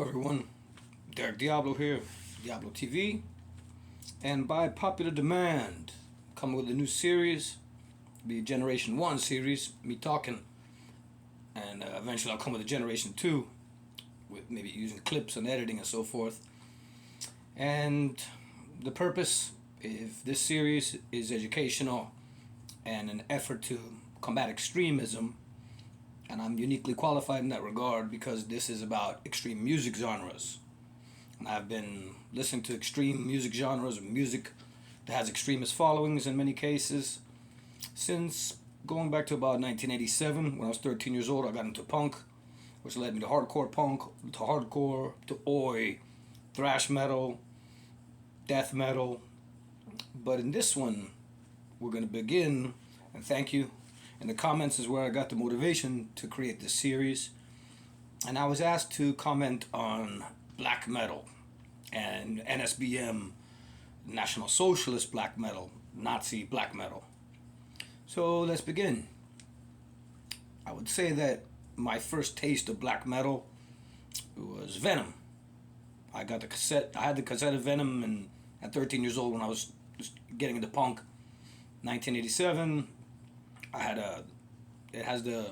Hello everyone, Derek Diablo here, Diablo TV, and by popular demand, coming with a new series, be a Generation 1 series, me talking, and eventually I'll come with a Generation 2, with maybe using clips and editing and so forth. And the purpose, if this series is educational and an effort to combat extremism, and I'm uniquely qualified in that regard because this is about extreme music genres. And I've been listening to extreme music genres, music that has extremist followings in many cases, since going back to about 1987. When I was 13 years old, I got into punk, which led me to hardcore punk, to hardcore, to oi, thrash metal, death metal. But in this one, we're going to begin, and thank you. In the comments is where I got the motivation to create this series. And I was asked to comment on black metal and NSBM, National Socialist black metal, Nazi black metal. So let's begin. I would say that my first taste of black metal was VENOM. I got the cassette. I had the cassette of VENOM and at 13 years old when I was just getting into punk. 1987. It has the,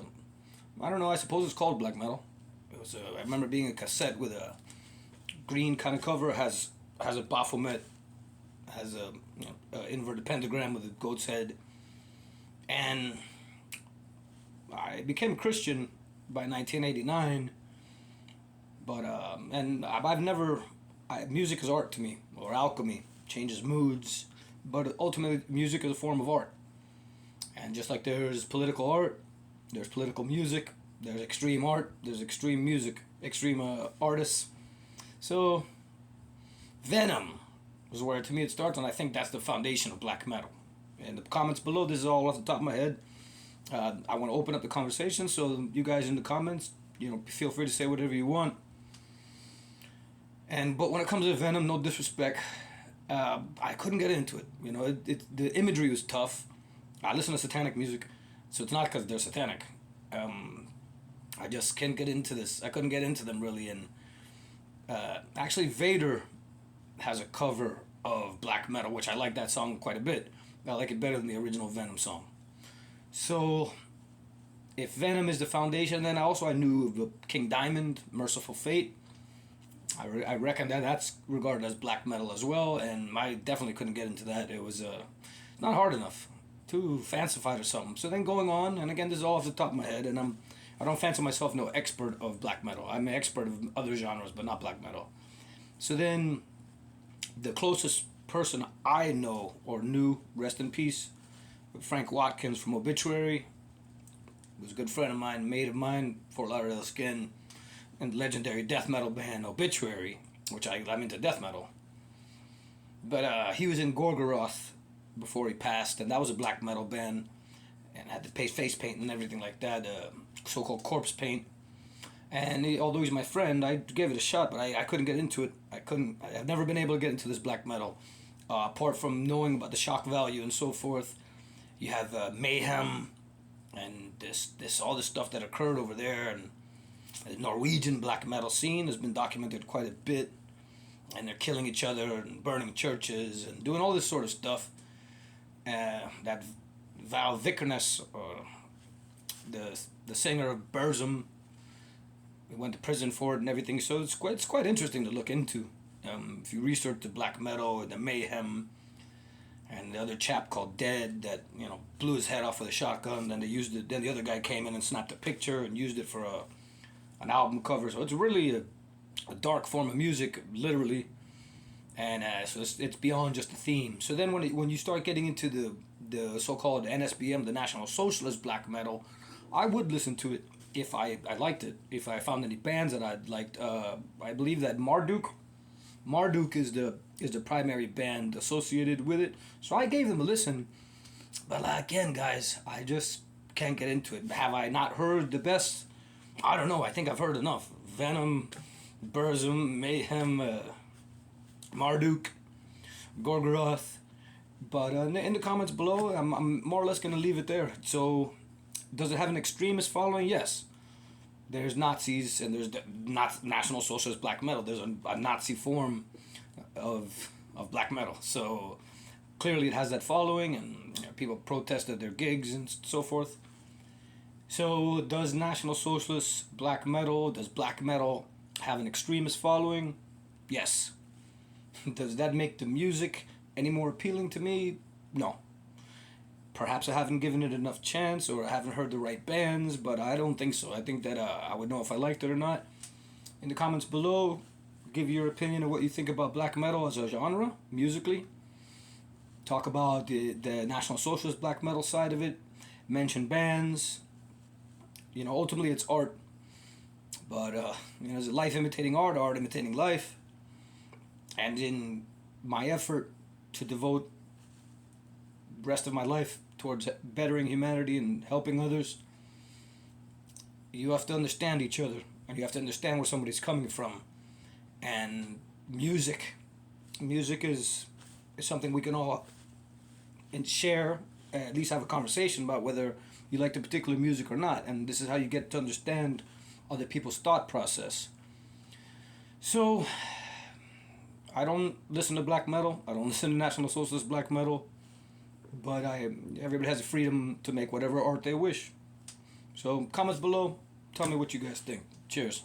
I don't know, I suppose it's called black metal. It was I remember being a cassette with a green kind of cover, has a Baphomet, has a inverted pentagram with a goat's head. And I became a Christian by 1989, but, and I've never, music is art to me, or alchemy, changes moods, but ultimately music is a form of art. And just like there's political art, there's political music, there's extreme art, there's extreme music, extreme artists. So VENOM is where to me it starts, and I think that's the foundation of black metal. In the comments below, this is all off the top of my head. I want to open up the conversation, so you guys in the comments, feel free to say whatever you want. But when it comes to VENOM, no disrespect, I couldn't get into it. The imagery was tough. I listen to satanic music, so it's not because they're satanic. I just can't get into this. I couldn't get into them really. And actually, VADER has a cover of black metal, which I like that song quite a bit. I like it better than the original VENOM song. So, if VENOM is the foundation, then I knew of King Diamond, Merciful Fate. I reckon that's regarded as black metal as well, and I definitely couldn't get into that. It was not hard enough. Too fancified or something. So then going on, and again, this is all off the top of my head, and I don't fancy myself no expert of black metal. I'm an expert of other genres, but not black metal. So then, the closest person I know or knew, rest in peace, Frank Watkins from Obituary, was a good friend of mine, mate of mine, Fort Lauderdale Skin, and the legendary death metal band Obituary, which I'm into death metal. But he was in GORGOROTH before he passed, and that was a black metal band, and had the face paint and everything like that, so-called corpse paint. And although he's my friend, I gave it a shot, but I couldn't get into it. I've never been able to get into this black metal, apart from knowing about the shock value and so forth. You have MAYHEM, and all this stuff that occurred over there, and the Norwegian black metal scene has been documented quite a bit, and they're killing each other and burning churches and doing all this sort of stuff. That Val Vickerness, the singer of BURZUM, he went to prison for it and everything. So it's quite interesting to look into. If you research the black metal, the MAYHEM, and the other chap called Dead that blew his head off with a shotgun. Then they used it. Then the other guy came in and snapped a picture and used it for an album cover. So it's really a dark form of music, literally. And so it's beyond just the theme. So then when you start getting into the so-called NSBM, the National Socialist black metal, I would listen to it if I liked it. If I found any bands that I'd liked. I believe that MARDUK is the primary band associated with it. So I gave them a listen. But again, guys, I just can't get into it. Have I not heard the best? I don't know. I think I've heard enough. VENOM, BURZUM, MAYHEM, MARDUK, GORGOROTH. But in the comments below, I'm more or less going to leave it there. So, does it have an extremist following? Yes. there's Nazis and there's National Socialist black metal. There's a Nazi form of black metal. So clearly it has that following, and people protest at their gigs and so forth. So does National Socialist black metal, does black metal have an extremist following? Yes. Does that make the music any more appealing to me? No. Perhaps I haven't given it enough chance, or I haven't heard the right bands, but I don't think so. I think that I would know if I liked it or not. In the comments below, give your opinion of what you think about black metal as a genre, musically. Talk about the National Socialist black metal side of it. Mention bands. You know, ultimately it's art. But, you know, is it life imitating art, art imitating life? And in my effort to devote the rest of my life towards bettering humanity and helping others, you have to understand each other, and you have to understand where somebody's coming from. And music is something we can all share, at least have a conversation about whether you like the particular music or not. And this is how you get to understand other people's thought process. So I don't listen to black metal. I don't listen to National Socialist black metal. But everybody has the freedom to make whatever art they wish. So comments below, tell me what you guys think. Cheers.